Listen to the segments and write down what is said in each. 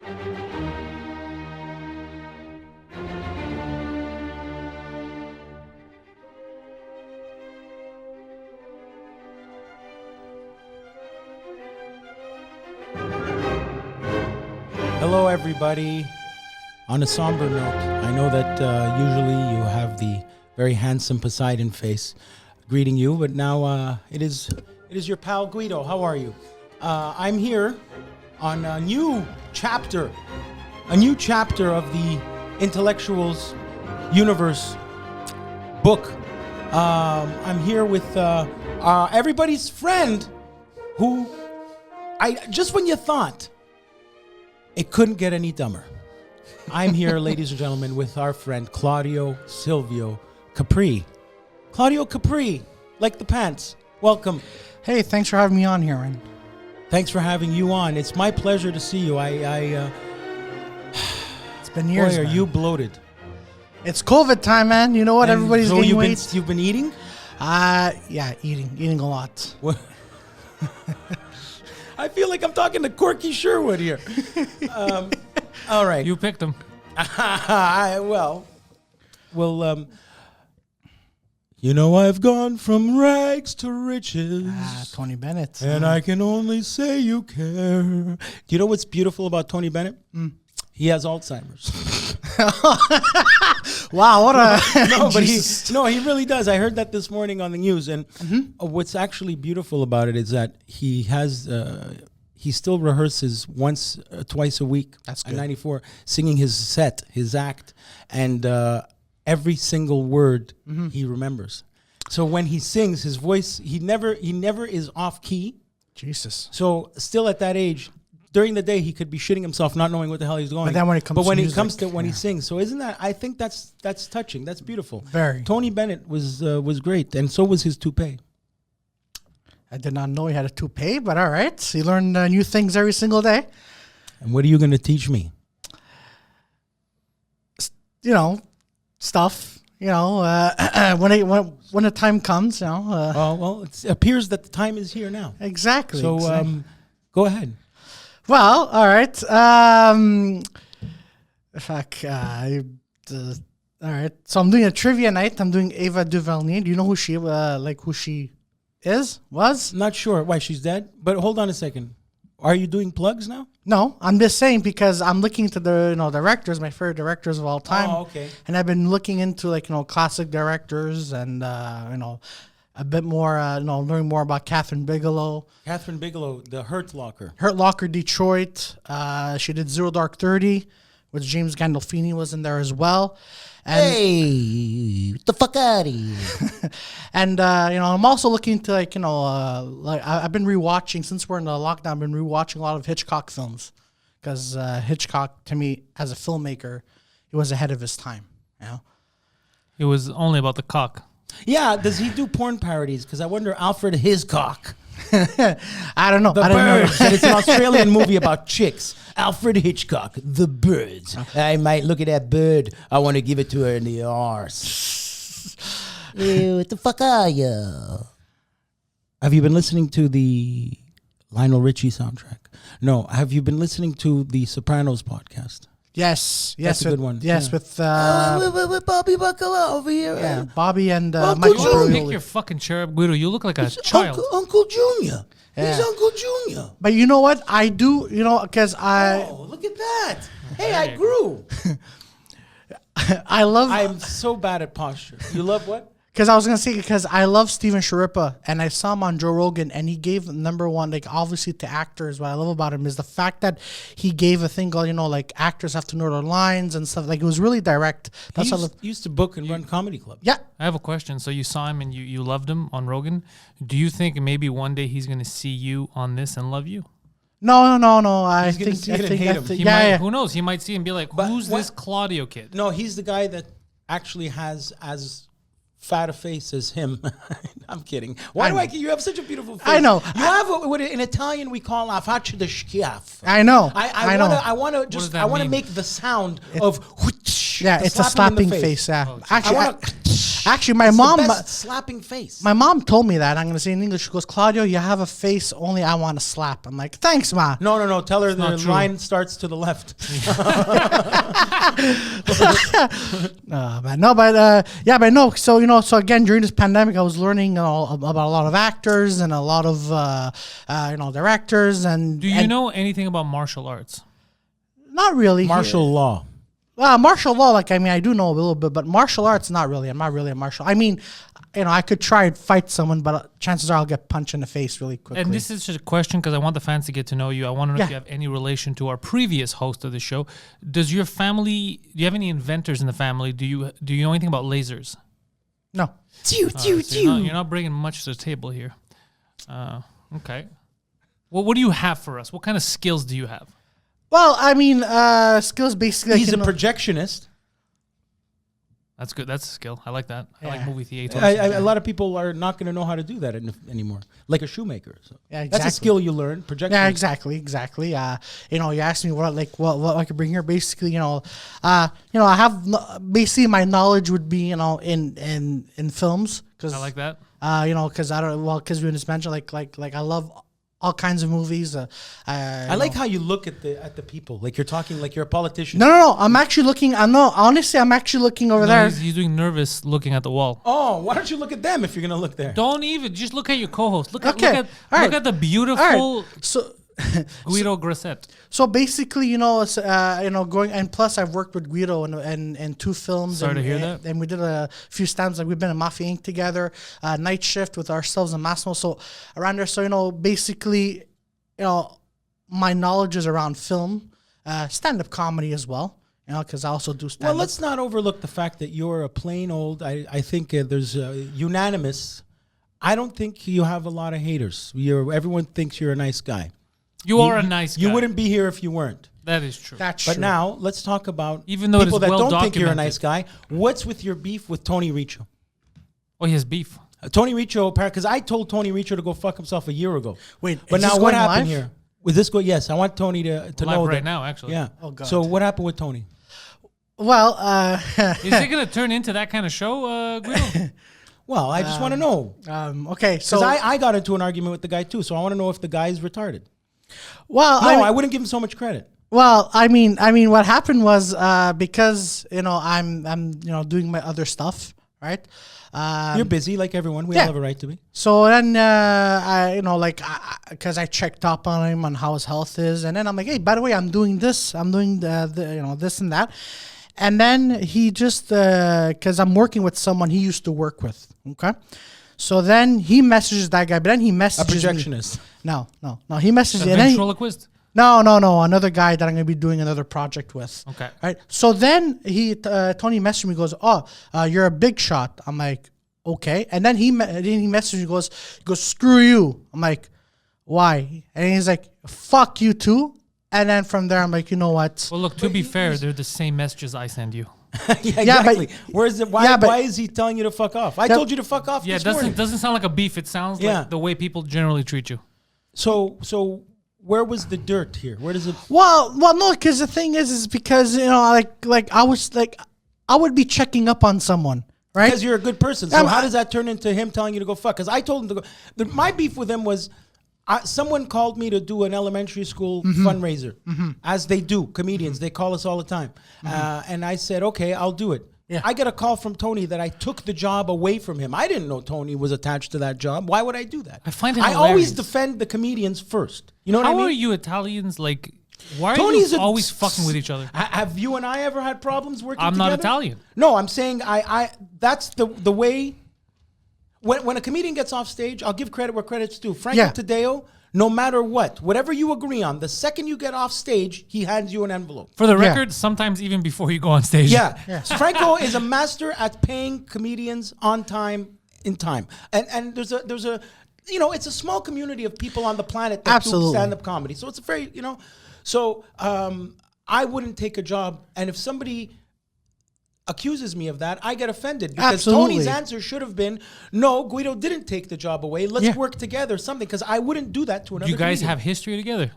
Hello, everybody. On a somber note, I know that usually you have the very handsome Poseidon face greeting you, but now it is your pal Guido. How are you? I'm here on a new chapter of the Intellectuals Universe book. I'm here with everybody's friend, who just when you thought it couldn't get any dumber. I'm here, ladies and gentlemen, with our friend Claudio Silvio Capri. Claudio Capri, like the pants. Welcome. Hey, thanks for having me on here, man. Thanks for having you on. It's my pleasure to see you. It's been years. Boy, are man. you bloated? It's COVID time, man. You know what? And Everybody's so gaining weight. You've been eating? Yeah, eating a lot. What? I feel like I'm talking to Corky Sherwood here. All right. You picked him. You know, I've gone from rags to riches. Tony Bennett. And I can only say you care. Do you know what's beautiful about Tony Bennett? He has Alzheimer's. Wow, what a... No, but he really does. I heard that this morning on the news. And what's actually beautiful about it is that he has... he still rehearses twice a week. That's good. At 94, singing his act, and every single word he remembers. So when he sings, his voice, he never is off key. Jesus. So still at that age, during the day he could be shitting himself, not knowing what the hell he's going. But then when it comes to when he sings, so isn't that? I think that's touching. That's beautiful. Very. Tony Bennett was great, and so was his toupee. I did not know he had a toupee, but all right. So you learn new things every single day. And what are you going to teach me? You know, stuff. You know, when the time comes, you know. It appears that the time is here now. Exactly. So go ahead. Well, all right. All right. So I'm doing a trivia night. I'm doing Ava DuVernay. Do you know who she was? Not sure. Why, she's dead? But hold on a second. Are you doing plugs now? No, I'm just saying because I'm looking to the directors, my favorite directors of all time. Oh, okay. And I've been looking into classic directors and a bit more learning more about Catherine Bigelow. Catherine Bigelow, the Hurt Locker. Hurt Locker, Detroit. She did Zero Dark 30, which James Gandolfini was in there as well. And hey, get the fuck out of here. And, I'm also looking to, I've been rewatching, since we're in the lockdown, I've been rewatching a lot of Hitchcock films. Because Hitchcock, to me, as a filmmaker, he was ahead of his time, you know? It was only about the cock. Yeah, does he do porn parodies? Because I wonder, Alfred Hitchcock. I don't know. The Birds. And it's an Australian movie about chicks. Alfred Hitchcock, The Birds. I might look at that bird. I want to give it to her in the arse. Ew, what the fuck are you? Have you been listening to the Lionel Richie soundtrack? No. Have you been listening to the Sopranos podcast? Yes. That's a good one. Yes, yeah. with Bobby Bacala over here. Yeah, Bobby and Uncle Michael Joe. Pick Imperioli. your fucking chair up, Guido. You look like a child. Uncle Junior. Yeah. He's Uncle Junior. But you know what? I do, because Oh, look at that. Hey, I grew. I love... I'm so bad at posture. You love what? Because I was going to say, because I love Steven Sharippa, and I saw him on Joe Rogan, and he gave number one, obviously to actors, what I love about him is the fact that he gave a thing called, actors have to know their lines and stuff. It was really direct. That's He used to book and run comedy clubs. Yeah. I have a question. So you saw him and you loved him on Rogan. Do you think maybe one day he's going to see you on this and love you? No. I He's gonna think see it and hate him. He yeah, might, yeah. Who knows? He might see and be like, who's this Claudio kid? No, he's the guy that actually has as fat a face as him. I'm kidding. Why do you have such a beautiful face? I know. You have what in Italian we call a faccia da schiaffo. I know. I know. I want to mean? make the sound of Yeah, it's a slapping face. Yeah. I Actually, want to Actually, my It's mom, the best slapping face. my mom told me that. I'm gonna say in English. She goes, "Claudio, you have a face only I want to slap." I'm like, "Thanks, ma." No. Tell her the not true. line starts to the left. Man, no, but yeah, but no. So so again, during this pandemic, I was learning about a lot of actors and a lot of directors and. Do you know anything about martial arts? Not really. Martial law. Martial law, I do know a little bit, but martial arts, not really. I'm not really a martial. I mean, I could try and fight someone, but chances are I'll get punched in the face really quickly. And this is just a question because I want the fans to get to know you. I want to know if you have any relation to our previous host of the show. Do you have any inventors in the family? Do you know anything about lasers? No. So you're not bringing much to the table here. Okay. Well, what do you have for us? What kind of skills do you have? Well, I mean, skills basically. He's a projectionist. That's good. That's a skill. I like that. I like movie theater. A lot of people are not going to know how to do that anymore, like a shoemaker. So Yeah, that's a exactly. skill you learn. Projectionist. Yeah, exactly. You asked me what I could bring here. Basically, I have basically my knowledge would be in films because I like that. Because we just mentioned like I love all kinds of movies. I like how you look at the people, like you're talking like you're a politician. No. I'm actually looking. Honestly, I'm actually looking over there. He's doing nervous looking at the wall. Oh, why don't you look at them if you're gonna look there? Don't even. Just look at your co-host. Look Okay. at All right. look at the beautiful All right. So. Guido Grasset. So basically, going and plus I've worked with Guido in 2 films. Sorry to hear that. And we did a few stamps. Like we've been in Mafia Inc. together, Night Shift with ourselves and Massimo. So around there, so basically, my knowledge is around film, stand-up comedy as well. Because I also do stand-up. Well, let's not overlook the fact that you're a plain old. I think there's unanimous. I don't think you have a lot of haters. Everyone thinks you're a nice guy. You are a nice guy. You wouldn't be here if you weren't. That is true. That's But true. now let's talk about Even though it people is that well don't think you're a documented. nice guy. What's with your beef with Tony Riccio? Oh, he has beef. Tony Riccio, because I told Tony Riccio to go fuck himself a year ago. Wait, but is now this what going happened live? here? With this go? Yes, I want Tony to Live know right that, now, actually. Yeah. Oh, God. So what happened with Tony? Well, Is it going to turn into that kind of show, Guido? Well, I just want to know. okay. So Because I got into an argument with the guy too, so I want to know if the guy's retarded. well, No, I mean, I wouldn't give him so much credit. Well, I mean, what happened was because I'm doing my other stuff, right? You're busy like everyone. We yeah. all have a right to be. So then, because I checked up on him on how his health is, and then I'm like, hey, by the way, I'm doing this, I'm doing this and that, and then he just because I'm working with someone he used to work with, okay. So then he messages that guy, but then he A messages me. projectionist. No, he messages A and then he- ventriloquist? No, another guy that I'm gonna be doing another project with. Okay. Right. So then Tony messaged me, goes, "Oh, you're a big shot." I'm like, "Okay." And then he messaged me, goes, "Screw you." I'm like, "Why?" And he's like, "Fuck you too." And then from there, I'm like, you know what? Well, look, to be fair, they're the same messages I send you. Yeah, exactly. but- Where's it? Why? yeah, but- Why is he telling you to fuck off? I told you to fuck off. Yeah, this it morning. doesn't sound like a beef. It sounds Yeah. like the way people generally treat you. So where was the dirt here? Where does it? Well, no, because the thing is because I would be checking up on someone, right? Because you're a good person. So Yeah, how but- does that turn into him telling you to go fuck? Because I told him to go. My beef with him was someone called me to do an elementary school fundraiser, as they do. Comedians, they call us all the time. And I said, okay, I'll do it. Yeah. I get a call from Tony that I took the job away from him. I didn't know Tony was attached to that job. Why would I do that? I find it I always hilarious. defend the comedians first. You know what I How mean? are you Italians like? Why are Tony's you a- always fucking with each other? Have you and I ever had problems working I'm together? not Italian. No, I'm saying I that's the way. When a comedian gets off stage, I'll give credit where credit's due. Franco Yeah. Taddeo, no matter whatever you agree on, the second you get off stage, he hands you an envelope. For the Yeah. record, sometimes even before you go on stage. Yeah. So Franco is a master at paying comedians on time, in time. And there's a it's a small community of people on the planet that do Absolutely. stand-up comedy. So it's a very, so I wouldn't take a job, and if somebody accuses me of that, I get offended because Absolutely. Tony's answer should have been, no, Guido didn't take the job away. Let's Yeah. work together, something, because I wouldn't do that to another You guys comedian. have history together.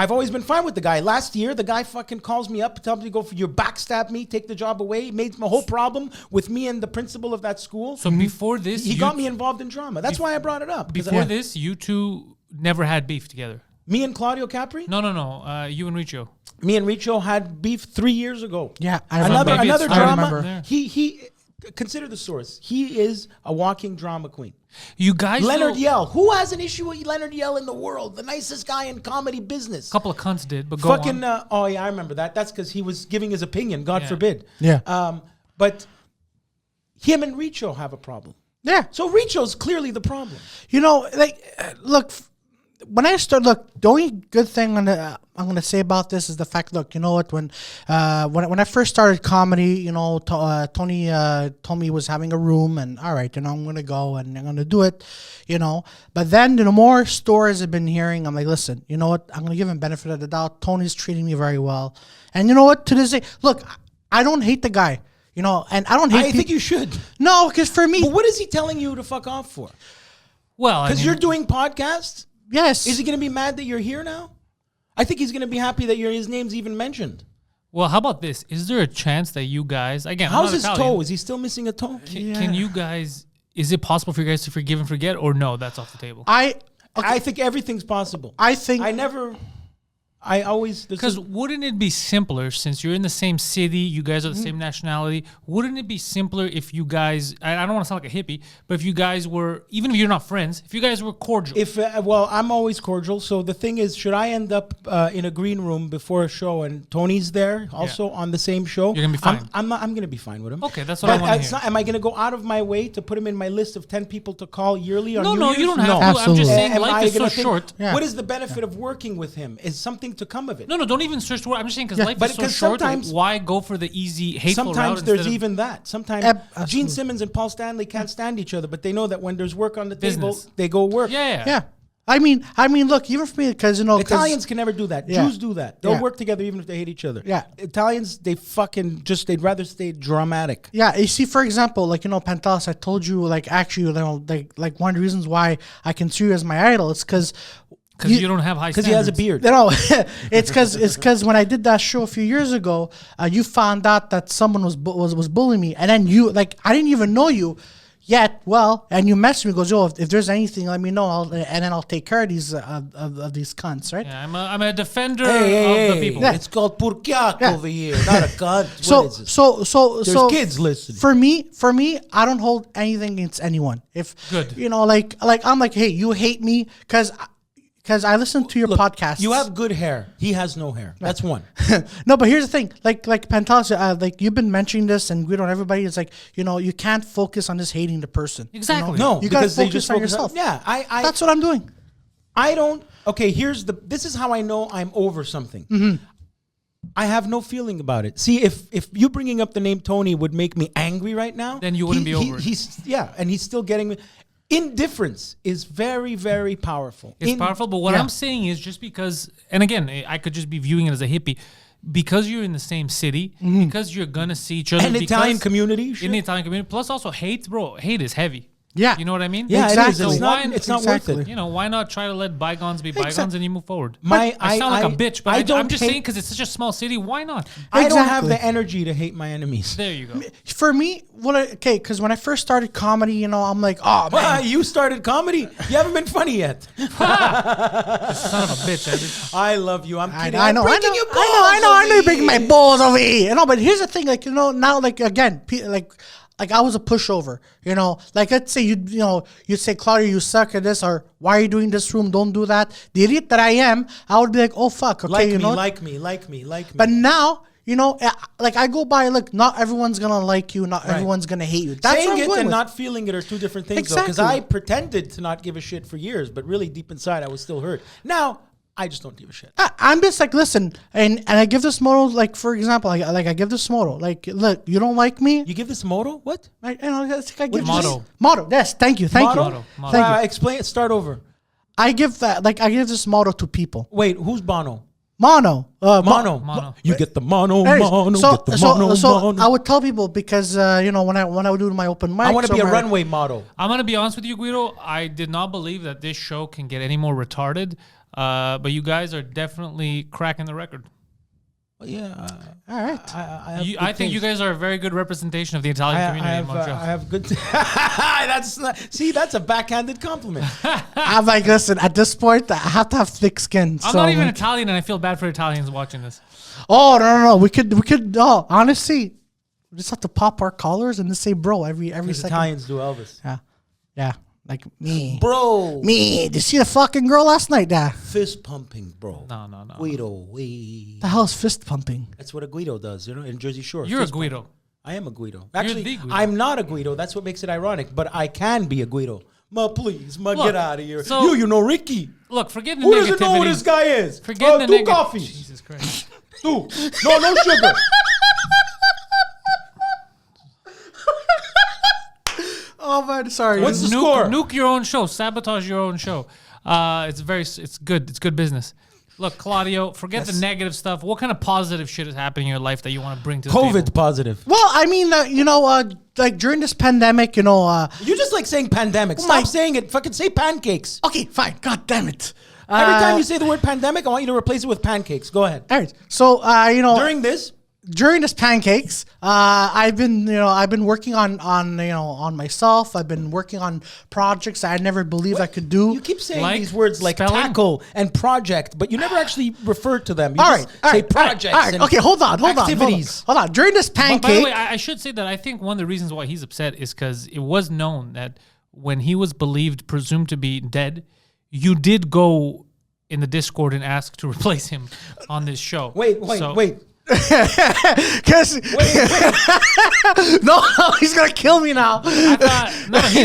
I've always been fine with the guy. Last year, the guy fucking calls me up, tells me to go for you backstab me, take the job away, made a whole problem with me and the principal of that school. So before this, he got me involved in drama. That's why I brought it up. Before this, you two never had beef together. Me and Claudio Capri? No. You and Richo. Me and Richo had beef 3 years ago. Yeah, I remember. Another Maybe it's drama. remember. He consider the source. He is a walking drama queen. You guys, Leonard Yell. Who has an issue with Leonard Yell in the world? The nicest guy in comedy business. a couple of cunts did, but go Fucking. on. Oh yeah, I remember that. That's because he was giving his opinion. God forbid. Yeah. But him and Richo have a problem. Yeah. So Richo's clearly the problem. You know, like, look, when I start, the only good thing I'm gonna say about this is the fact, look, you know what, when I first started comedy, you know, Tony told me he was having a room, and all right, you know, I'm gonna go and I'm gonna do it, you know. But then the more stories I've been hearing, I'm like, listen, you know what, I'm gonna give him benefit of the doubt. Tony's treating me very well, and you know what, to this day, look, I don't hate the guy, you know, and I don't hate. I think you should. No, because for me, But what is he telling you to fuck off for? Well, Because you're doing podcasts. yes, Is he going to be mad that you're here now? I think he's going to be happy that his name's even mentioned. Well, how about this? Is there a chance that you guys, again, I'm How's not his Italian. toe? Is he still missing a toe? Can you guys? Is it possible for you guys to forgive and forget, or no? That's off the table. I think everything's possible. I think I always... Because wouldn't it be simpler, since you're in the same city, you guys are the same nationality, wouldn't it be simpler if you guys, I don't want to sound like a hippie, but if you guys were, even if you're not friends, if you guys were cordial. Well, I'm always cordial. So the thing is, should I end up in a green room before a show and Tony's there also on the same show? You're gonna be fine. I'm going to be fine with him. Okay, that's what I want to hear. Am I going to go out of my way to put him in my list of 10 people to call yearly on New No, Year's? you don't have No. to. I'm Absolutely. just saying Am life I is so gonna think, short. Yeah. What is the benefit of working with him? Is something to come of it? No, don't even search the word. I'm just saying because life but is so 'cause short. sometimes- Why go for the easy, hateful route? Sometimes there's instead of even that. Sometimes Absolutely. Gene Simmons and Paul Stanley can't stand each other, but they know that when there's work on the table, Business. they go work. Yeah. yeah. I mean, look, even for me, because you know, 'cause- Italians can never do that. Yeah. Jews do that. They'll Yeah. work together even if they hate each other. Yeah. Italians, they'd rather stay dramatic. Yeah, you see, for example, like, you know, Pantelis, I told you, like, actually, you know, like one of the reasons why I consider you as my idol is because you don't have high Because standards. he has a beard. you know, it's because when I did that show a few years ago, you found out that someone was bullying me, and then you, like, I didn't even know you yet. Well, and you messaged me, goes, yo, if there's anything, let me know, and then I'll take care of these of these cunts, right? Yeah, I'm a defender of Hey, the people. Yeah. It's called purchiac Yeah. over here, not a cunt. So What is this? There's kids listening. For me, I don't hold anything against anyone. If Good. you know, like I'm like, hey, you hate me because I listen to your podcast. You have good hair. He has no hair. That's one. No, but here's the thing. Like Pantelis, like you've been mentioning this, and Guido and everybody is like, you know, you can't focus on just hating the person. Exactly. You know? No, you gotta because they focus just on focus yourself. Yeah, That's what I'm doing. I don't. Okay, this is how I know I'm over something. Mm-hmm. I have no feeling about it. See, if you bringing up the name Tony would make me angry right now, Then you wouldn't be over it. And he's still getting me. Indifference is very, very powerful. It's powerful, but what yeah. I'm saying is just because, and again, I could just be viewing it as a hippie, because you're in the same city, because you're gonna see each other. And because Italian community, in shit. the Italian community, plus also hate, bro. Hate is heavy. Yeah. You know what I mean? Yeah, Exactly. it is. It's So not, why- it's not worth Exactly. it. You know, why not try to let bygones be bygones and you move forward? My- I sound like a bitch, but I I'm don't just hate- saying because it's such a small city. Why not? I don't have Exactly. the energy to hate my enemies. There you go. For me, because when I first started comedy, you know, I'm like, oh man, You started comedy. You haven't been funny yet. Son of a bitch. I love you. I'm kidding. I I'm know, breaking your balls I know, over you're breaking my here. balls over here. You know, but here's the thing, like, you know, now, like, again, like I was a pushover, you know, like, let's say you'd say, Claudio, you suck at this, or why are you doing this room? Don't do that. The idiot that I am, I would be like, oh fuck, okay, Like you me, know. like me. But now, you know, like I go by, look, not everyone's gonna like you, not everyone's gonna hate you. That's what Saying I'm it going and with. not feeling it are two different things, though. Because Exactly. I pretended to not give a shit for years, but really deep inside, I was still hurt. Now, I just don't give a shit. I'm just like, listen, and I give this motto, like, for example, I give this motto, like, look, you don't like me. You give this motto? What? I give motto? this motto. Yes, thank you. Motto. Thank you. Explain it. Start over. I give this motto to people. Wait, who's Bono? Mono. Mono. You get the mono, Anyways, mono, so, get the so, mono, so mono. I would tell people because you know, when I would do my open mic, I want to be a runway model. I'm gonna be honest with you, Guido. I did not believe that this show can get any more retarded. But you guys are definitely cracking the record. Well, yeah. All right. I think you guys are a very good representation of the Italian community in Montreal. I have good. That's a backhanded compliment. I'm like, listen, at this point, I have to have thick skin. I'm not even Italian, and I feel bad for Italians watching this. Oh, no. We could, honestly, we just have to pop our collars and just say bro every second. Italians do Elvis. Yeah. Like me. Bro. Me. Did you see the fucking girl last night, Dad? Fist pumping, bro. No. Guido, The hell is fist pumping? That's what a Guido does, in Jersey Shore. You're a Fist Guido. pump. I am a Guido. the Actually, Guido. I'm not a Guido. That's what makes it ironic. But I can be a Guido. Please, Look, get out of here. so- you know Ricky. Look, forget the Who negativity. doesn't know who this guy is? Forget the two negative. coffees. Jesus Christ. Two. No sugar. Oh, man, sorry. What's the score? Nuke your own show. Sabotage your own show. It's good. It's good business. Look, Claudio, forget the negative stuff. What kind of positive shit is happening in your life that you want to bring to the COVID table? positive. Well, I mean, like during this pandemic, You just like saying pandemic. Stop saying it. Fucking say pancakes. Okay, fine. God damn it. Every time you say the word pandemic, I want you to replace it with pancakes. Go ahead. All right. So, during this pancakes, I've been working on myself. I've been working on projects I never believed I could do. You keep saying Like these words like spelling? tackle and project, but you never actually refer to them. You all just right, say projects. all right. And Okay, hold on. activities. Hold on. During this By pancake, the way, I should say that I think one of the reasons why he's upset is because it was known that when he was presumed to be dead, you did go in the Discord and ask to replace him on this show. Wait. because no, he's gonna kill me now. I thought, no, he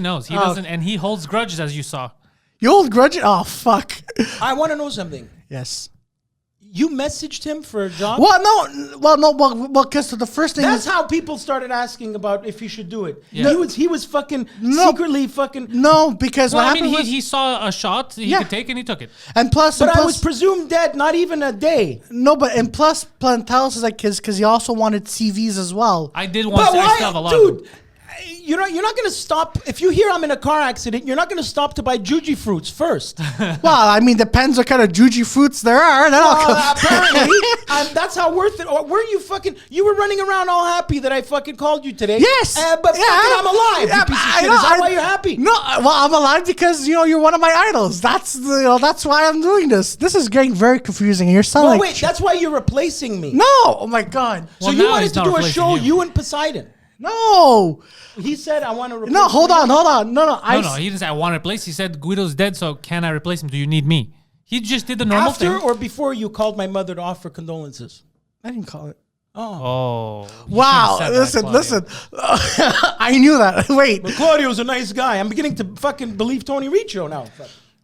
knows. He doesn't, and he holds grudges, as you saw. You hold grudge? Oh fuck. I want to know something. Yes. You messaged him for a job? Well, because the first thing That's is how people started asking about if you should do it. Yeah. He was fucking secretly fucking. no, because Well, what I happened mean, was, he saw a shot he could take, and he took it. and plus, But I was presumed dead, not even a day. no, but and plus, Pantelis is like because he also wanted CVs as well. I did want But to. I still have a lot of them. dude? You're not going to stop. If you hear I'm in a car accident, you're not going to stop to buy juji fruits first. Well, I mean, depends what kind of juji fruits there are. Apparently, that's how worth it. Or were you fucking? You were running around all happy that I fucking called you today. Yes, but fucking I'm alive. Yeah, You piece of I shit. know, Is that why you're happy? No, well, I'm alive because you're one of my idols. That's that's why I'm doing this. This is getting very confusing. You're sounding Well, like wait. That's why you're replacing me. no. Oh my god. So Well, you now wanted he's to not do a replacing show, you. you and Poseidon. No. He said, "I want to replace." No, hold on. No. No, he didn't say I want to replace. He said Guido's dead, so can I replace him? Do you need me? He just did the normal After thing. or before you called my mother to offer condolences. I didn't call it. Oh, you Wow. shouldn't have said that, Listen. Claudio. I knew that. Wait. But Claudio's a nice guy. I'm beginning to fucking believe Tony Riccio now.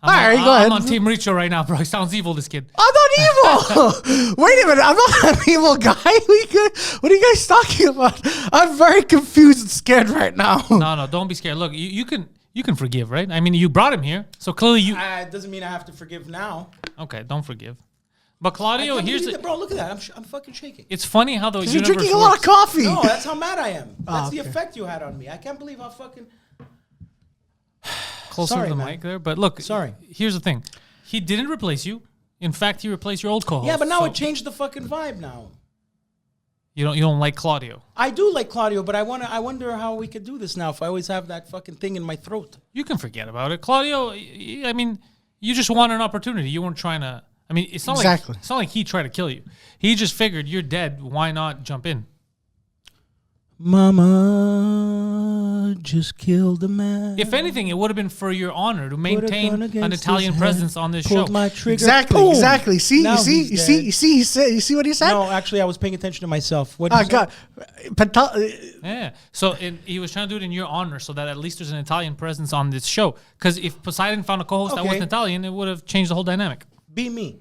All right, go ahead. I'm on Team Richo right now, bro. He sounds evil, this kid. I'm not evil. Wait a minute. I'm not an evil guy. What are you guys talking about? I'm very confused and scared right now. No, don't be scared. Look, you can forgive, right? I mean, you brought him here, so clearly you. It doesn't mean I have to forgive now. Okay, don't forgive. But Claudio, Bro, look at that. I'm fucking shaking. It's funny how the You're universe drinking a lot of works. coffee. No, that's how mad I am. That's the okay. effect you had on me. I can't believe how fucking. Closer Sorry, to the man. mic there, but look. Sorry. Here's the thing: he didn't replace you. In fact, he replaced your old co-host. Yeah, but now so it changed the fucking vibe now. You don't like Claudio. I do like Claudio, but I wonder how we could do this now if I always have that fucking thing in my throat. You can forget about it, Claudio. I mean, you just wanted an opportunity. You weren't trying to. I mean, it's not Exactly. like he tried to kill you. He just figured you're dead. Why not jump in? Mama just killed a man. If anything, it would have been for your honor to gun maintain an against Italian his presence head, on this show. pulled my trigger. Exactly. See, Now you see, he's you dead. see, you see what he said? No, actually, I was paying attention to myself. What? did you say? God. Yeah. So he was trying to do it in your honor so that at least there's an Italian presence on this show. Because if Poseidon found a co-host that Okay. wasn't Italian, it would have changed the whole dynamic. Be me.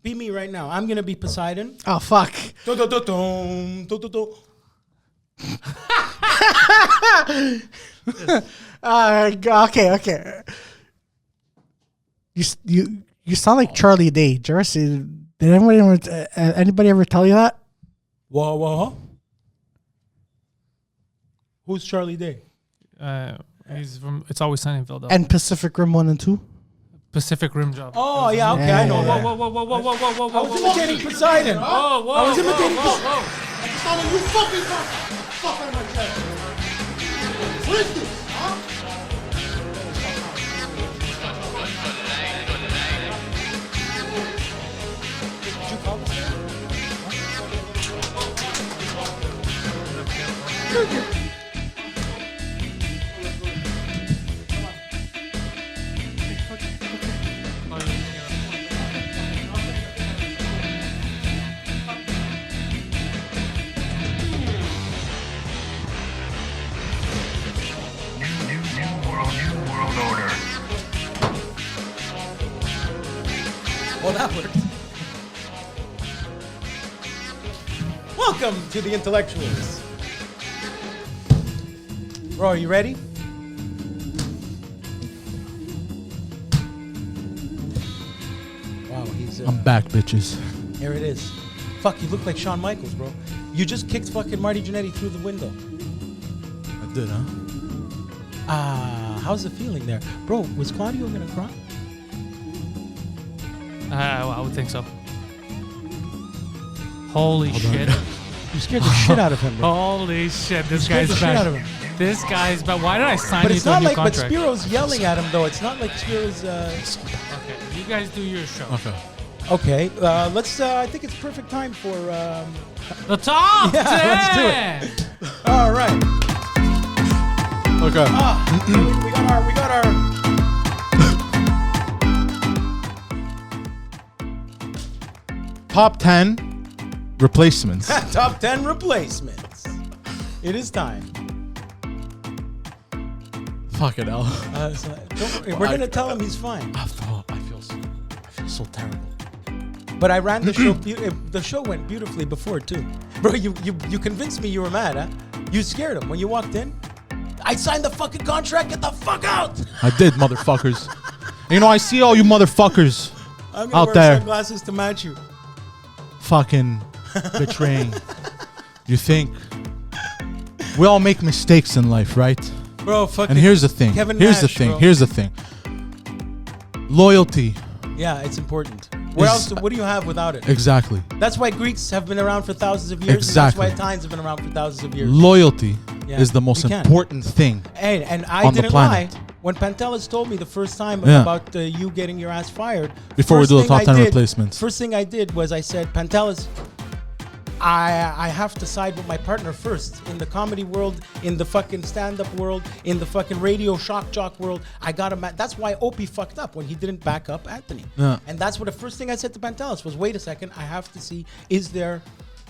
Be me right now. I'm gonna be Poseidon. Oh fuck. Do-do-do-dum, do-do-do. Okay. You sound like Charlie Day. Did you ever see? Did anybody ever tell you that? Whoa. Who's Charlie Day? He's from It's Always Sunny in Philadelphia. And Pacific Rim 1 and 2. Pacific Rim job. Oh yeah, okay, I know Whoa, that. whoa, whoa, whoa, whoa, whoa, whoa, whoa, I was whoa, imitating Poseidon. whoa, whoa, I was imitating whoa, whoa, Poseidon. You fucking fuck out of my chair. What is this? Huh? Well, that worked. Welcome to the Intellectuals. Bro, are you ready? Wow, he's. I'm back, bitches. Here it is. Fuck, you look like Shawn Michaels, bro. You just kicked fucking Marty Jannetty through the window. I did, huh? How's the feeling there? Bro, was Claudio gonna cry? I would think so. Holy shit. You scared the shit out of him, bro. Holy shit, this Scared the guy's shit out back. of him. This guy's back. Why did I sign But you it's to a not new like, but contract? Spiro's yelling at him, though. It's not like Spiro's, Okay, you guys do your show. Okay. Okay, let's, I think it's perfect time for, The top 10! let's do it. All right. Okay. We got our. Top 10 replacements. Top 10 replacements. It is time. Fucking hell. Don't worry, we're going to tell him he's fine. I feel so terrible. But I ran the show. The show went beautifully before, too. Bro, you convinced me you were mad, huh? You scared him when you walked in. I signed the fucking contract. Get the fuck out. I did, motherfuckers. You know, I see all you motherfuckers I'm going out to wear there sunglasses to match you. fucking betraying. You think we all make mistakes in life, right? Bro, fucking. And here's the thing. Kevin Here's the Nash, thing. bro. Here's the thing. Loyalty. Yeah, it's important. What else? What do you have without it? Exactly. That's why Greeks have been around for thousands of years. Exactly. And that's why Italians have been around for thousands of years. Loyalty Yeah, is the most we can. important thing. And I on the didn't lie. planet. When Pantelis told me the first time Yeah. about you getting your ass fired. Before we first do the thing top I 10 did- replacements. First thing I did was I said, Pantelis, I have to side with my partner first. In the comedy world, in the fucking stand-up world, in the fucking radio shock jock world, I got him. That's why Opie fucked up when he didn't back up Anthony. Yeah. And that's what the first thing I said to Pantelis was, wait a second, I have to see, is there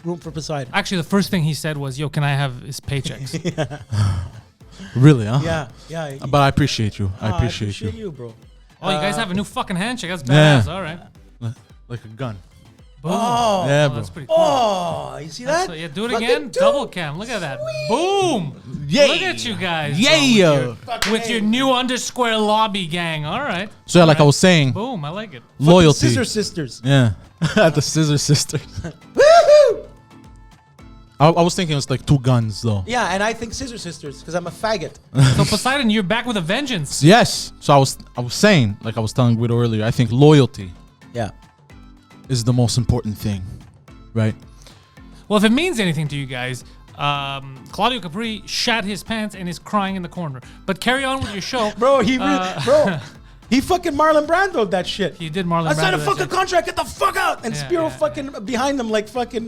room for Poseidon? Actually, the first thing he said was, yo, can I have his paychecks? Really, huh? Yeah. But I appreciate you. I I appreciate you. you, bro. Oh, you guys have a new fucking handshake. That's Yeah. badass. All right. Like a gun. Boom. Oh, Yeah, Oh, bro. that's pretty cool. Oh, you see that? So, yeah, do it Fucking again. do Double it. cam. Look at that. Boom. Yay. Look at you guys. Yeah. Bro, with your new underscore lobby gang. All right. So yeah, like I was saying, Boom. I like it. loyalty. Scissor Sisters. Yeah. The Scissor Sisters. Woohoo! I was thinking it was like two guns though. Yeah, and I think Scissor Sisters because I'm a faggot. So Poseidon, you're back with a vengeance. Yes. So I was saying, like I was telling Guido earlier, I think loyalty Yeah. is the most important thing, right? Well, if it means anything to you guys, Claudio Capri shat his pants and is crying in the corner. But carry on with your show. Bro, he fucking Marlon Brando'd that shit. He did Marlon I signed a Brando that fucking shit. contract, get the fuck out! And Yeah, Spiro yeah. fucking behind them like fucking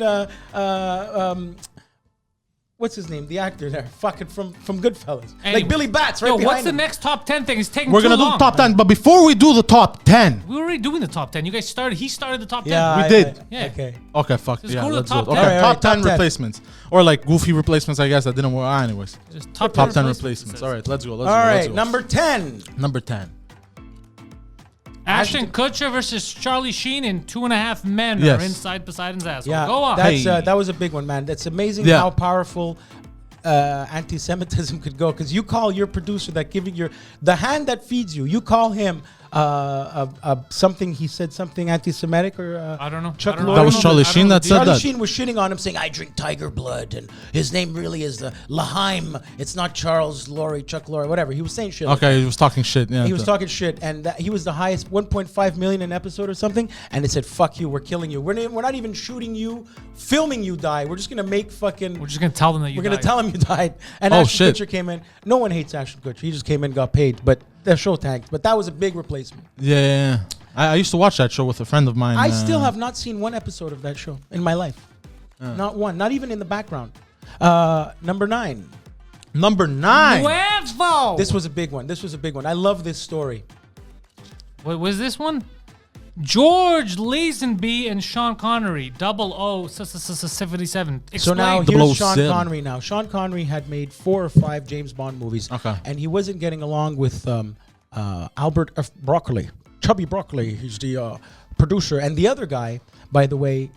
what's his name? The actor there, fucking from Goodfellas, Anyways. like Billy Bats, right Yo, behind what's the him. next top 10 thing? It's taking We're too gonna do long. the top 10, but before we do the top 10, We were already doing the top 10. You guys started. He started the top 10. Yeah, We did. Yeah. Okay. okay, fuck Just yeah, go to the let's do top it. 10. Okay, Alright, top 10 top 10. replacements, or like goofy replacements, I guess that didn't work. Anyways, Just top 10 replacements. All right, let's go. All right, go. number 10. Number 10. Ashton Kutcher versus Charlie Sheen in 2.5 Men Yes. are inside Poseidon's asshole. Yeah, Go on. That's Hey. that was a big one, man. That's amazing Yeah. how powerful anti-Semitism could go. Because you call your producer that giving the hand that feeds you, you call him something. He said something anti-Semitic or I don't know. Chuck I don't know. Lorre. That was Charlie Sheen that said Charlie that. Sheen was shitting on him, saying, "I drink tiger blood, and his name really is Laheim. It's not Charles Lorre, Chuck Lorre, whatever." He was saying shit. Okay, he was talking shit. Yeah, He was talking shit, and he was the highest, 1.5 million an episode or something. And they said, "Fuck you, we're killing you. We're not even shooting you, filming you die. We're just gonna make fucking. We're just gonna tell them that you. We're gonna died. tell him you died." And Oh, Ashton shit. Kutcher came in. No one hates Ashton Kutcher. He just came in, got paid, but the show tanked. But that was a big replacement. Yeah. I used to watch that show with a friend of mine. I still have not seen one episode of that show in my life. Not one. Not even in the background. Number 9. Number 9. Nuevo. This was a big one. I love this story. What was this one? George Lazenby and Sean Connery, 0077. So now Explain. here's Sean 007. Connery. Now Sean Connery had made 4 or 5 James Bond movies, Okay. and he wasn't getting along with Albert F. Broccoli, Chubby Broccoli. He's the producer, and the other guy, by the way,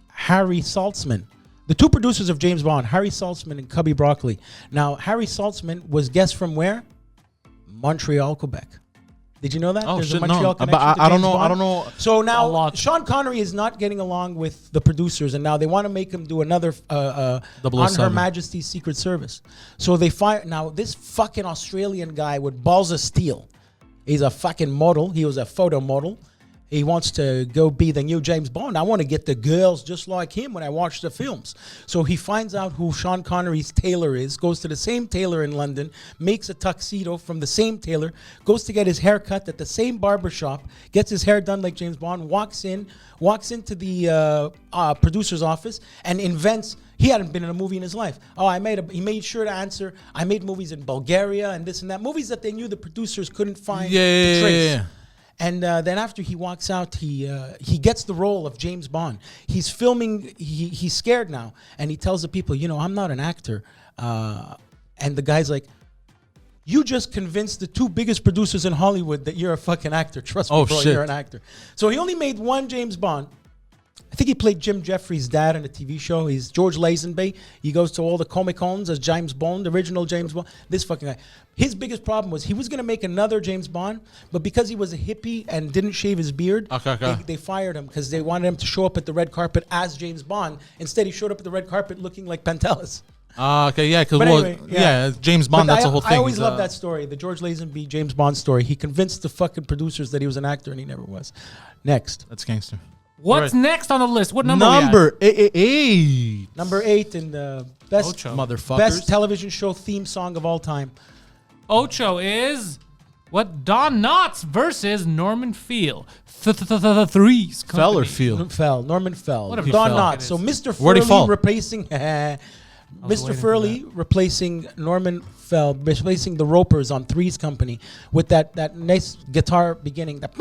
Harry Saltzman. The 2 producers of James Bond, Harry Saltzman and Cubby Broccoli. Now Harry Saltzman was guest from where? Montreal, Quebec. Did you know that? Oh, There's shit, a no. Montreal But connection to I don't James know. I Bond. don't know. So A now lot. Sean Connery is not getting along with the producers, and now they want to make him do another on Her 007. Majesty's Secret Service. So they fire now this fucking Australian guy with balls of steel. He's a fucking model. He was a photo model. He wants to go be the new James Bond. I want to get the girls just like him when I watch the films. So he finds out who Sean Connery's tailor is, goes to the same tailor in London, makes a tuxedo from the same tailor, goes to get his hair cut at the same barber shop, gets his hair done like James Bond, walks into the producer's office and invents. He hadn't been in a movie in his life. Oh, he made sure to answer. I made movies in Bulgaria and this and that. Movies that they knew the producers couldn't find to trace. Yeah. And then after he walks out, he gets the role of James Bond. He's filming. He's scared now, and he tells the people, I'm not an actor. And the guy's like, you just convinced the 2 biggest producers in Hollywood that you're a fucking actor. Trust me, Oh, bro, shit. you're an actor. So he only made 1 James Bond. I think he played Jim Jeffries' dad on a TV show. He's George Lazenby. He goes to all the Comic-Cons as James Bond, original James Bond. This fucking guy. His biggest problem was he was going to make another James Bond, but because he was a hippie and didn't shave his beard, Okay. They fired him because they wanted him to show up at the red carpet as James Bond. Instead, he showed up at the red carpet looking like Pantelis. Okay, yeah, because But anyway, yeah. James Bond. But That's the whole thing. I always He's, love that story, the George Lazenby James Bond story. He convinced the fucking producers that he was an actor and he never was. Next. That's gangster. What's Right. next on the list? What number? we at? Number 8. Number 8 in the best Ocho. Motherfuckers. best television show theme song of all time. Ocho is what? Don Knotts versus Norman Field. Threes. Feller Company. Feel. Norman Fell. What a Don fuck Knotts. it So is. Mr. Where'd he Furley fall? replacing Mr. waiting for Furley replacing Norman Fell, replacing the Ropers on Three's Company with that nice guitar beginning. That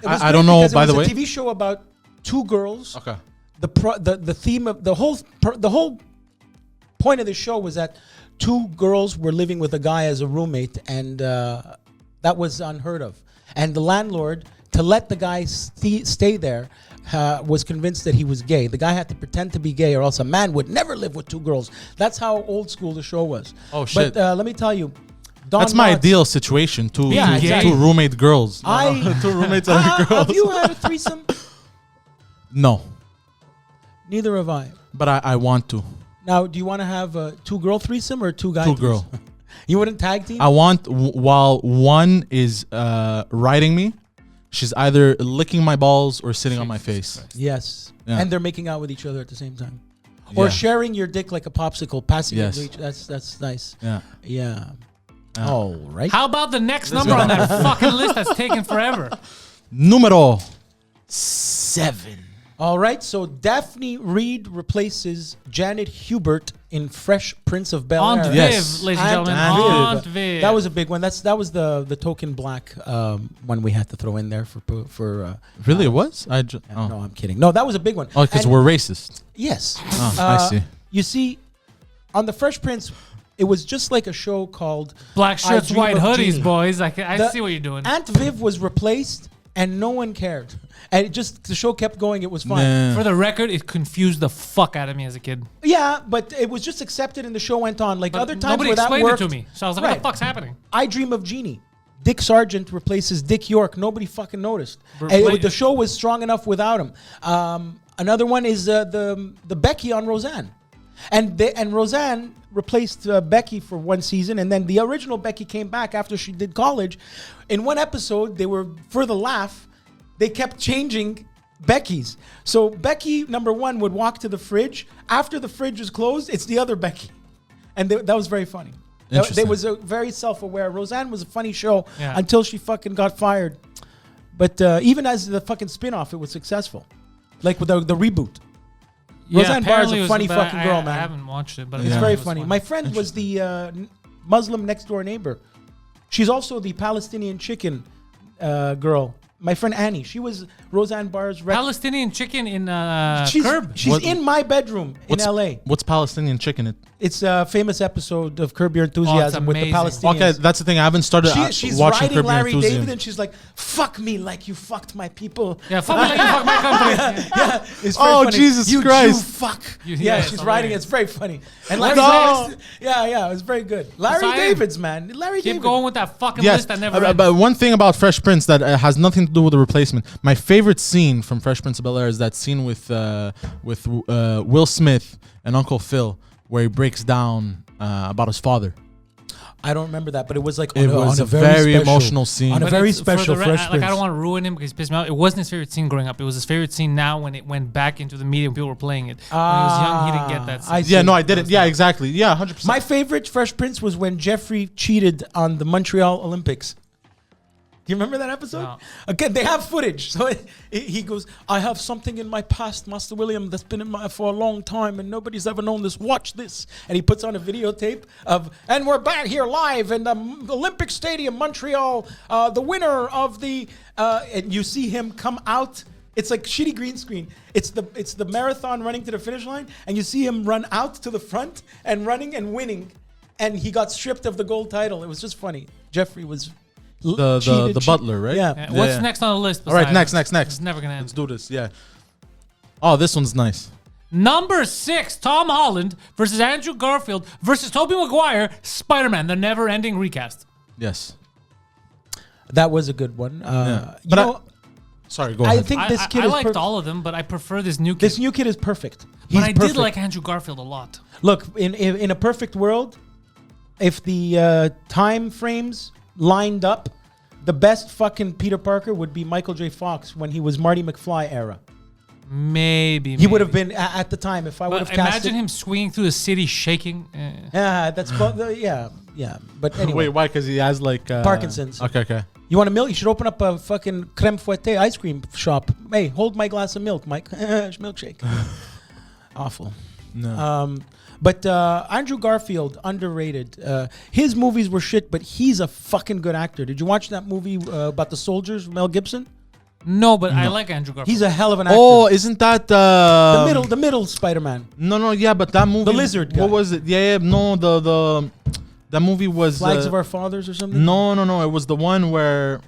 I don't know, by the way. it was a TV show about 2 girls. Okay. The theme of the whole point of the show was that 2 girls were living with a guy as a roommate, and that was unheard of. And the landlord, to let the guy stay there, was convinced that he was gay. The guy had to pretend to be gay, or else a man would never live with 2 girls. That's how old school the show was. Oh, shit. But let me tell you, Don That's my Knotts- ideal situation. Two Yeah, gay. two roommate girls. I Two roommates and girls. have you had a threesome? No, Neither have I. but I want to. Now, do you want to have a 2-girl threesome or 2-guy? 2 girl. threesome? You wouldn't tag team? I want while one is riding me, she's either licking my balls or sitting on my face. Yes. Yeah. And they're making out with each other at the same time. Or Yeah. sharing your dick like a popsicle, passing Yes. it to each. That's nice. Yeah. Yeah. All right. How about the next number on that fucking list that's taken forever? Numero 7. All right. So Daphne Reed replaces Janet Hubert in Fresh Prince of Bel Air. Aunt Viv, Yes. ladies and gentlemen. Aunt Viv. Aunt Viv. That was a big one. That was the token black one we had to throw in there for Really, it was? No, I'm kidding. No, that was a big one. Oh, because And- we're racist. Yes. Oh, I see. You see, on the Fresh Prince, it was just like a show called Black shirts, I Dream white of hoodies, Jeannie. boys. I The- see what you're doing. Aunt Viv was replaced and no one cared. And the show kept going. It was fun. Nah. For the record, it confused the fuck out of me as a kid. Yeah, but it was just accepted, and the show went on. Like But other times nobody where that explained worked, it to me. So I was like, what Right. the fuck's happening? I Dream of Jeannie. Dick Sargent replaces Dick York. Nobody fucking noticed. But And play- the show was strong enough without him. Another one is the Becky on Roseanne, and Roseanne replaced Becky for one season, and then the original Becky came back after she did college. In one episode, they were for the laugh. They kept changing Becky's. So Becky number one would walk to the fridge. After the fridge is closed, it's the other Becky, and that was very funny. They Interesting. was very self-aware. Roseanne was a funny show Yeah. until she fucking got fired. But even as the fucking spin-off, it was successful. Like with the reboot. Roseanne Barr is apparently it a was- funny but fucking girl, I man. haven't watched it, but It's Yeah. very it was funny. My friend was the Muslim next door neighbor. She's also the Palestinian chicken girl. My friend Annie. She was Roseanne Barr's Palestinian chicken in she's, Curb. She's What- in my bedroom in LA. What's Palestinian chicken? It's a famous episode of Curb Your Enthusiasm with the amazing. Palestinians. Okay, that's the thing. I haven't started She's watching riding Curb Your Larry Enthusiasm. David, and she's like, "Fuck me like you fucked my people." Yeah, fuck me like you fuck my company. Yeah, it's very Oh, funny. Jesus you Christ. Jew fuck. Yeah, Yeah, it's she's writing it. hilarious. It's very funny. And What's Larry next? yeah, it was very good. Larry Simon. David's, man. Larry Keep David. going with that fucking Yes, list that never ends. but one thing about Fresh Prince that has nothing to do with the replacement. My favorite scene from Fresh Prince of Bel-Air is that scene with Will Smith and Uncle Phil, where he breaks down about his father. I don't remember that, but it was like It was a very special- emotional scene. on a But very it's- for special the Fresh like, Prince. I don't want to ruin him because he pissed me off. It wasn't his favorite scene growing up. It was his favorite scene now when it went back into the media when people were playing it. When he was young, he didn't get that scene. I Yeah, see. no, I didn't. Yeah, exactly. Yeah, 100%. My favorite Fresh Prince was when Jeffrey cheated on the Montreal Olympics. Do you remember that episode? No. Again, they have footage. So he goes, "I have something in my past, Master William, that's been in my for a long time, and nobody's ever known this. Watch this." And he puts on a videotape and we're back here live in the Olympic Stadium, Montreal. The winner of the, and you see him come out. It's like shitty green screen. It's the marathon running to the finish line, and you see him run out to the front and running and winning, and he got stripped of the gold title. It was just funny. Jeffrey was. the butler, right? Yeah. Yeah, What's Yeah. next on the list? All right, besides- next. It's never gonna Let's end. do this. Yeah. Oh, this one's nice. Number 6, Tom Holland versus Andrew Garfield versus Tobey Maguire, Spider-Man, the never-ending recast. Yes. That was a good one. Yeah. You But know, Sorry, go I ahead. think this kid I is liked perfect. all of them, but I prefer this new kid. This new kid is perfect. He's but I perfect. did like Andrew Garfield a lot. Look, in a perfect world, if the time frames lined up, the best fucking Peter Parker would be Michael J. Fox when he was Marty McFly era. Maybe. He would have been at the time if I would But have casted. imagine him swinging through the city shaking. Yeah, that's yeah. But anyway, Wait, why? Because he has like Parkinson's. Okay. You want a milk? You should open up a fucking creme fouettée ice cream shop. Hey, hold my glass of milk, Mike. Milkshake. Awful. No. But Andrew Garfield, underrated. His movies were shit, but he's a fucking good actor. Did you watch that movie about the soldiers, Mel Gibson? No, but I like Andrew Garfield. He's a hell of an actor. Oh, isn't that the middle Spider-Man. No, yeah, but that movie. The lizard guy. What was it? Yeah, no, the that movie was Flags of Our Fathers or something? No, it was the one where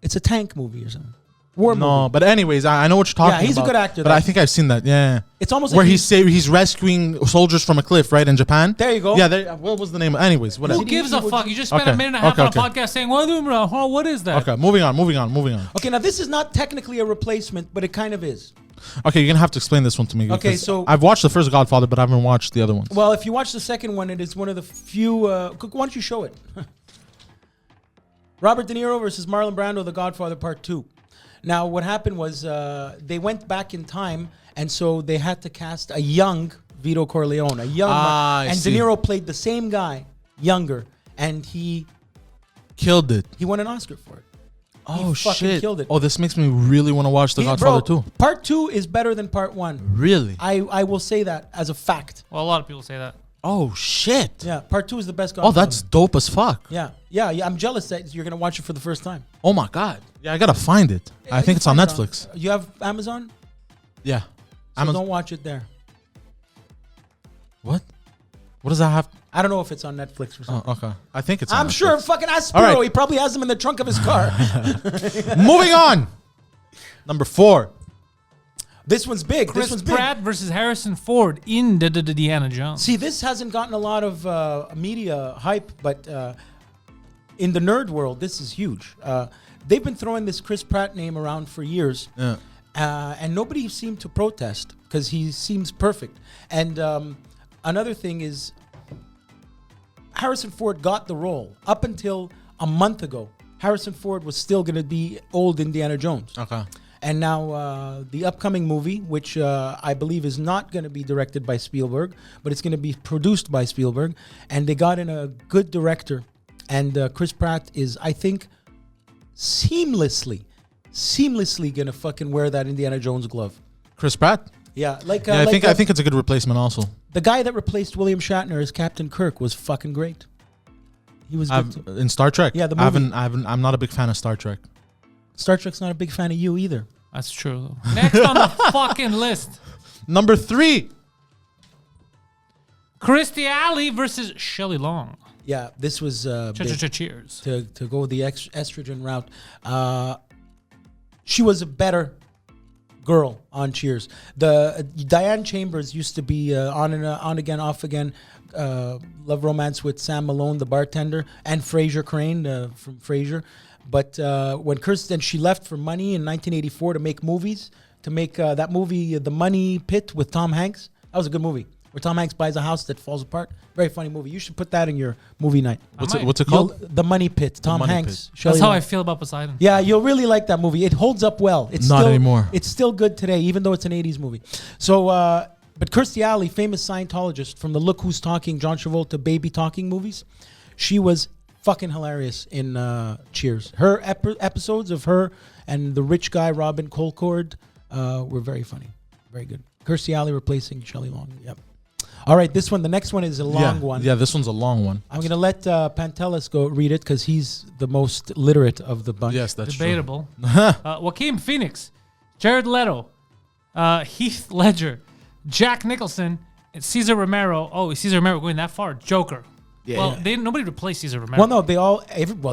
It's a tank movie or something. War no, movie. but anyways, I know what you're talking about. Yeah, he's a good actor, But though. I think I've seen that. Yeah, It's almost where like he's rescuing soldiers from a cliff, right, in Japan. There you go. Yeah, what was the name? Anyways, whatever. Who gives a Would fuck? you- You just spent Okay, a minute and a half okay, on a okay. podcast saying, what is that? Okay, moving on. Okay, now this is not technically a replacement, but it kind of is. Okay, you're gonna have to explain this one to me. Okay, because so- I've watched the first Godfather, but I haven't watched the other ones. Well, if you watch the second one, it is one of the few. Why don't you show it? Robert De Niro versus Marlon Brando, The Godfather Part 2. Now, what happened was they went back in time, and so they had to cast a young Vito Corleone, I and see. De Niro played the same guy, younger, and he Killed it. won an Oscar for it. Oh fucking shit! killed it. Oh, this makes me really want to watch the He- Godfather bro, 2. Part 2 is better than Part 1. Really? I will say that as a fact. Well, a lot of people say that. Oh shit! Yeah, Part 2 is the best Oh, Godfather. that's dope as fuck. Yeah. I'm jealous that you're gonna watch it for the first time. Oh my god! Yeah, I gotta find it. I think it's on Netflix. You have Amazon? Yeah. So don't watch it there. What? What does that have? I don't know if it's on Netflix or something. Oh, okay. I think it's. On I'm Netflix. sure fucking Aspiro. All right. He probably has them in the trunk of his car. Moving on. Number 4. This one's big. Chris this one's big. Pratt versus Harrison Ford in the Indiana Jones. See, this hasn't gotten a lot of media hype, but in the nerd world, this is huge. They've been throwing this Chris Pratt name around for years, Yeah. and nobody seemed to protest because he seems perfect. And another thing is, Harrison Ford got the role. Up until a month ago, Harrison Ford was still going to be old Indiana Jones. Okay. And now the upcoming movie, which I believe is not going to be directed by Spielberg, but it's going to be produced by Spielberg. And they got in a good director. And Chris Pratt is, I think, seamlessly going to fucking wear that Indiana Jones glove. Chris Pratt. Yeah, like Yeah, I think it's a good replacement also. the guy that replaced William Shatner as Captain Kirk was fucking great. He was good too. In Star Trek. Yeah, the I movie. haven't. I'm not a big fan of Star Trek. Star Trek's not a big fan of you either. That's true. Though. Next on the fucking list, Number 3. Kirstie Alley versus Shelley Long. Yeah, this was big. Cheers. To go the estrogen route. She was a better girl on Cheers. The Diane Chambers used to be on again, off again. Love romance with Sam Malone, the bartender, and Fraser Crane from Frasier. But when Kirsten, she left for money in 1984 to make movies, to make that movie, The Money Pit with Tom Hanks. That was a good movie. Where Tom Hanks buys a house that falls apart. Very funny movie. You should put that in your movie night. What's might. it called? The Money Pit. Tom Money Hanks. Pit. Shelley That's how Long. I feel about Poseidon. Yeah, you'll really like that movie. It holds up well. It's Not still, anymore. It's still good today, even though it's an 80s movie. So, but Kirstie Alley, famous Scientologist from the Look Who's Talking, John Travolta, Baby Talking movies, she was fucking hilarious in Cheers. Her episodes of her and the rich guy, Robin Colcord, were very funny. Very good. Kirstie Alley replacing Shelley Long. Yep. All right, the next one is a long one. Yeah, this one's a long one. I'm going to let Pantelis go read it because he's the most literate of the bunch. Yes, that's Debatable. Joaquin Phoenix, Jared Leto, Heath Ledger, Jack Nicholson, and Cesar Romero. Oh, is Cesar Romero going that far? Joker. Yeah. Well, nobody replaced Cesar Romero. Well, no, they all.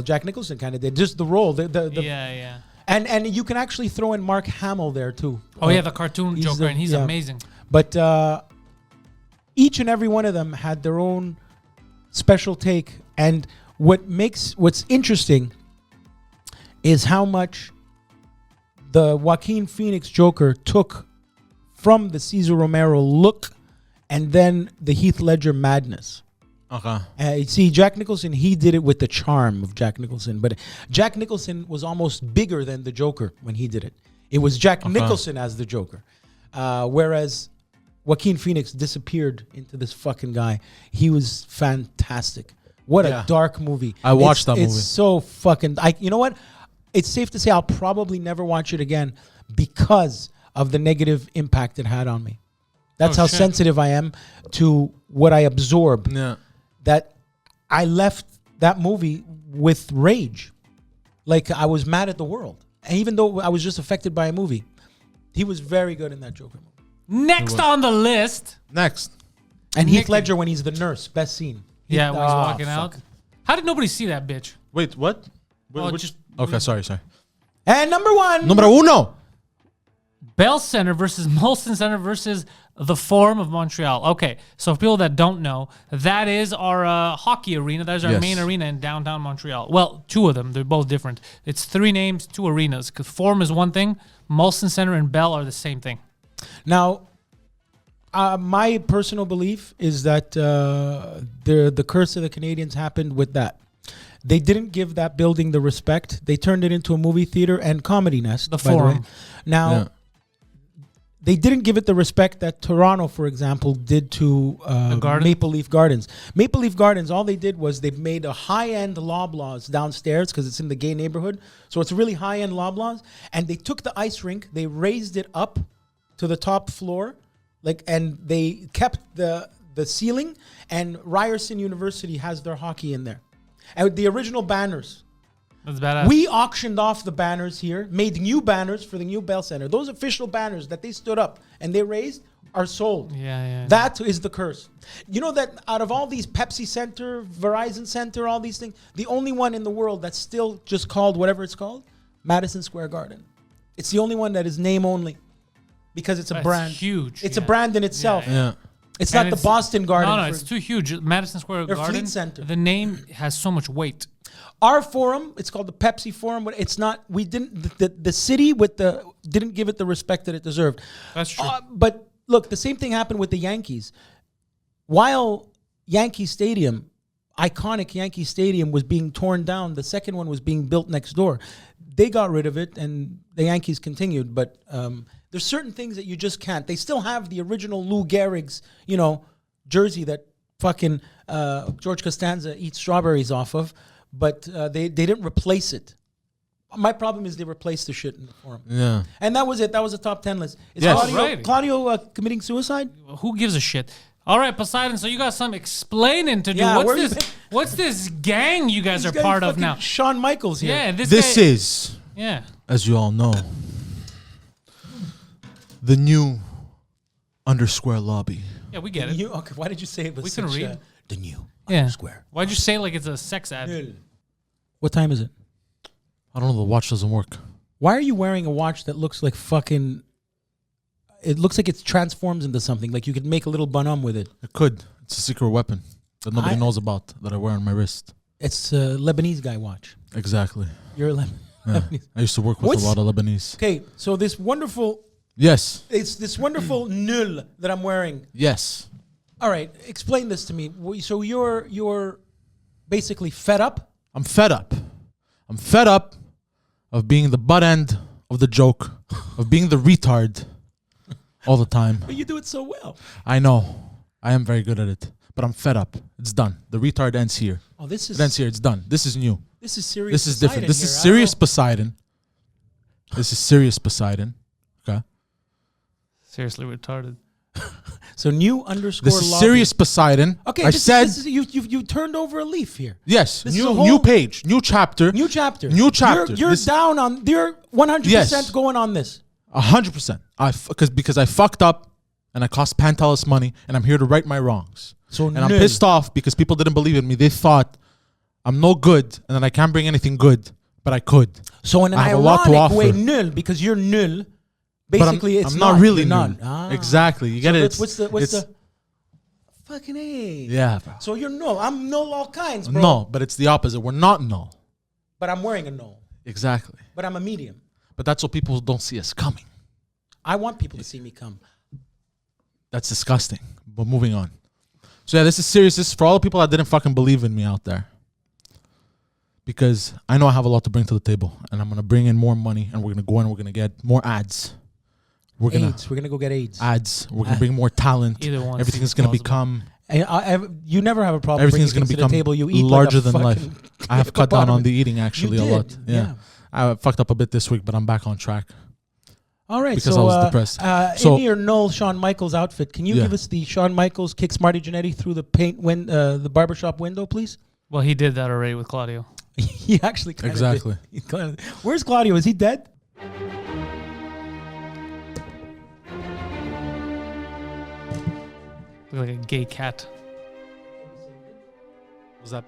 Jack Nicholson kind of did. Just the role. Yeah. And you can actually throw in Mark Hamill there too. Oh yeah, the cartoon he's Joker, and he's yeah. amazing. But each and every one of them had their own special take. And what's interesting is how much the Joaquin Phoenix Joker took from the Cesar Romero look and then the Heath Ledger madness. Okay. See, Jack Nicholson, he did it with the charm of Jack Nicholson. But Jack Nicholson was almost bigger than the Joker when he did it. It was Jack Nicholson as the Joker. Whereas Joaquin Phoenix disappeared into this fucking guy. He was fantastic. What a dark movie. I watched that movie. It's so fucking... you know what? It's safe to say I'll probably never watch it again because of the negative impact it had on me. That's how sensitive I am to what I absorb. Yeah. That I left that movie with rage. Like I was mad at the world. And even though I was just affected by a movie, he was very good in that Joker movie. Next on the list. Next. And Heath Ledger when he's the nurse, best scene. Yeah, when he's walking out. How did nobody see that bitch? Wait, what? Okay, sorry. And number one. Numero uno. Bell Center versus Molson Center versus the Forum of Montreal. Okay, so for people that don't know, that is our hockey arena. That is our main arena in downtown Montreal. Well, two of them. They're both different. It's 3 names, 2 arenas. Because Forum is one thing. Molson Center and Bell are the same thing. Now, my personal belief is that the curse of the Canadians happened with that. They didn't give that building the respect. They turned it into a movie theater and comedy nest. The by the way. Forum. Now, they didn't give it the respect that Toronto, for example, did to Maple Leaf Gardens. Maple Leaf Gardens, all they did was they made a high-end Loblaws downstairs because it's in the gay neighborhood. So it's really high-end Loblaws. And they took the ice rink, they raised it up to the top floor, and they kept the ceiling. And Ryerson University has their hockey in there. And the original banners. That's badass. We auctioned off the banners here, made new banners for the new Bell Center. Those official banners that they stood up and they raised are sold. Yeah. That is the curse. You know that out of all these Pepsi Center, Verizon Center, all these things, the only one in the world that's still just called whatever it's called, Madison Square Garden. It's the only one that is name only because it's a That's brand. huge. It's a brand in itself. Yeah. It's And not the Boston Garden. No, for- it's too huge. Madison Square Or Garden. Fleet Center. The name has so much weight. Our forum, it's called the Pepsi Forum, but it's not. We didn't. The city with the didn't give it the respect that it deserved. That's true. But look, the same thing happened with the Yankees. While Yankee Stadium, iconic Yankee Stadium, was being torn down, the second one was being built next door. They got rid of it, and the Yankees continued. But there's certain things that you just can't. They still have the original Lou Gehrig's, jersey that fucking George Costanza eats strawberries off of, but they didn't replace it. My problem is they replaced the shit in the forum. Yeah. And that was it. That was a top 10 list. Is Yes. Alrighty. Claudio committing suicide? Who gives a shit? All right, Poseidon. So you got some explaining to do. Yeah, where What's this gang you guys are This guy part of fucking now? Shawn Michaels here. Yeah, This guy, is, Yeah. as you all know, the new undersquare lobby. Yeah, we get it. Okay, why did you say it was We can such read. the new Yeah. square? Why'd you say like it's a sex ad? What time is it? I don't know. The watch doesn't work. Why are you wearing a watch that looks like fucking... It looks like it transforms into something. Like you could make a little bonhomme with it. It could. It's a secret weapon that nobody I- knows about that I wear on my wrist. It's a Lebanese guy watch. Exactly. You're a Yeah. Lebanese. I used to work with What's- a lot of Lebanese. Okay, so this wonderful... Yes. It's this wonderful null that I'm wearing. Yes. All right, explain this to me. So you're basically fed up? I'm fed up. I'm fed up of being the butt end of the joke, of being the retard all the time. But you do it so well. I know. I am very good at it. But I'm fed up. It's done. The retard ends here. Oh, this It ends here. It's done. This is new. This is serious. This is different. Poseidon This is here. I serious don't know. Poseidon. This is serious Poseidon. Okay. Seriously retarded. So new underscore This is lobby. serious Poseidon. Okay, I this said is, you turned over a leaf here. yes. this is New a whole- new page, new chapter, New chapter. New chapter. You're This- down on. You're 100% Yes. going on this. 100%. Because I fucked up and I cost Pantelis money and I'm here to right my wrongs. So And I'm pissed off because people didn't believe in me. They thought I'm no good and that I can't bring anything good, but I could. So in an I have a lot to ironic way, offer. null, because you're null. But Basically, I'm it's not really You're null. none. Ah. Exactly. You get So it. What's It's- the fucking A? Yeah, bro. So you're null. I'm null all kinds, bro. No, but it's the opposite. We're not null. But I'm wearing a null. Exactly. But I'm a medium. But that's what people don't see us coming. I want people to see me come. That's disgusting. But moving on. So yeah, this is serious. This is for all the people that didn't fucking believe in me out there. Because I know I have a lot to bring to the table. And I'm going to bring in more money. And we're going to go and we're going to get more ads. We're going AIDS. We're gonna go get AIDS. ads. We're going to bring more talent. Either one. Everything's going to Plausible. become... You never have a problem. Everything's going going to to become the table. You eat larger like a than life. fucking I have cut down on the eating You actually a did, lot. Yeah. I fucked up a bit this week, but I'm back on track. All right, Because so, I was depressed. So- in your null Shawn Michaels outfit, can you Yeah. give us the Shawn Michaels kicks Marty Jannetty through the the barbershop window, please? Well, he did that already with Claudio. He actually kind Exactly. of Where's Claudio? Is he dead? Look like a gay cat. Was that...